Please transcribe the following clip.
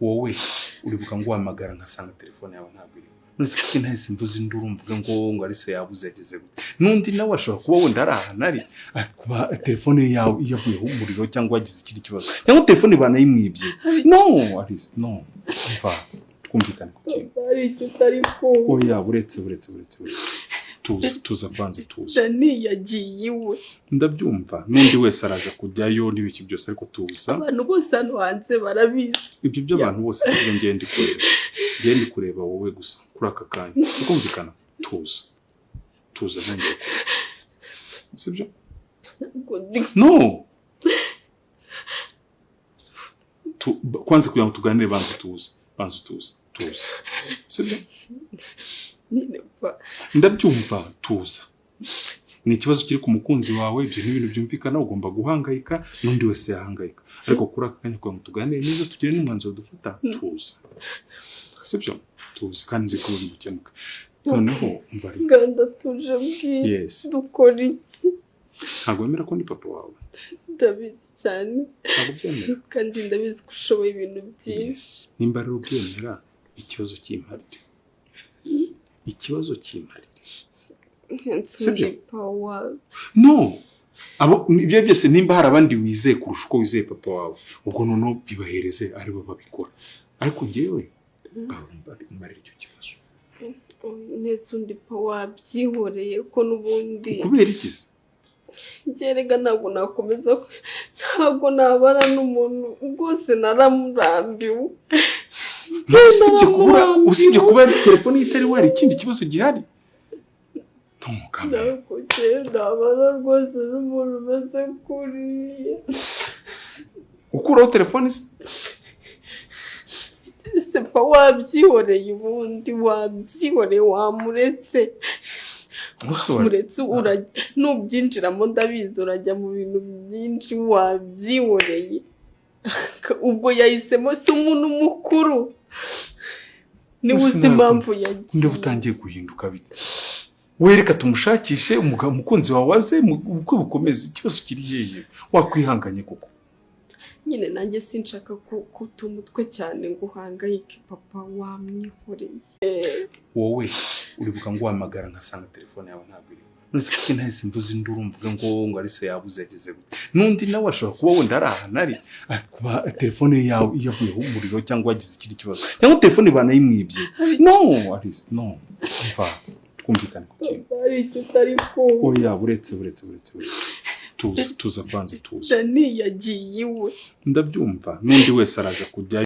wowe uribuka ngo uhamagara nkasanga telefone yawe ntabwo iri nose kuko ntahise mvuze induru mvuga ngo ari se yabuze ageze gute nundi nawe ashobora kuba wenda ari ahantu ari kuba telefone yawe yavuyeho umuriro cyangwa wagize ikindi kibazo cyangwa telefone banayimwibye no Alice no mva twumvikane ari icyo utari ko oya buretse tuza kwanze tuza Dani yagiye iwe ndabyumva n'undi wese araza kujyayo n'ibiki byose ariko tuza abantu bose hano hanze barabizi ibyo by'abantu bose sibyo ngende kureba wowe gusa kuri aka kanya tukumvikana tuza nende sibyo no kwanze kugira ngo tuganire banze tuza sibyo ndabyumva tuza ni ikibazo kiri ku mukunzi wawe ibyo n'ibintu byumvikana ugomba guhangayika n'undi wese yahangayika ariko kuri aka kanya kugira ngo tuganire neza tugire n'umwanzuro dufata tuza sibyo tuza kandi nzi ko uri gukemuka noneho mbari ganda tuje bwi dukora iki ntabwo wemera ko ndi papa wawe ndabizi cyane ntabwo byemera kandi ndabizi ko ushoboye ibintu byinshi nimba rero byemera ikibazo cy'impari sibyo power no abo ibyo byose nimba hari abandi wizeye kurusha uko wizeye papa wawe ubwo noneho bibahereze ari bo babikora ariko ngewe mbari icyo kibazo nese undi power byihoreye ko n'ubundi kubera ikizi ngerega ntabwo nakomeza ntabwo nabara n'umuntu rwose naramurambiwe usibye kuba telefone itari wari ikindi kibazo gihari ntabwo nabara rwose n'umuntu umeze kuriya ukuraho telefone se pa wabyihoreye ubundi wabyihoreye wamuretse nubyinjiramo ndabizi urajya mu bintu byinshi wabyihoreye ubwo yahisemo si umuntu mukuru niba uzi impamvu yagiye ndeba utangiye guhinduka bite wereka tumushakishe umukunzi wawe aze uko bukomeza ikibazo kiri yeye wakwihanganye koko nyine nanjye sinshaka kuta umutwe cyane ngo uhangayike papa wamwihoreye wowe uribuka ngo uhamagara nkasanga telefone yawe ntabwo iri nose kuko ntahise mvuze induru mvuga ngo ari se yabuze ageze gute n'undi nawe ashobora kuba wenda ari ahantu ari kuba telefone yawe yavuyeho umuriro cyangwa wagize ikindi kibazo cyangwa telefone banayimwibye no Alice no mva twumvikane ari icyo utari ko oya buretse tuza kwanze tuza Dani yagiye iwe ndabyumva n'undi wese araza kujyayo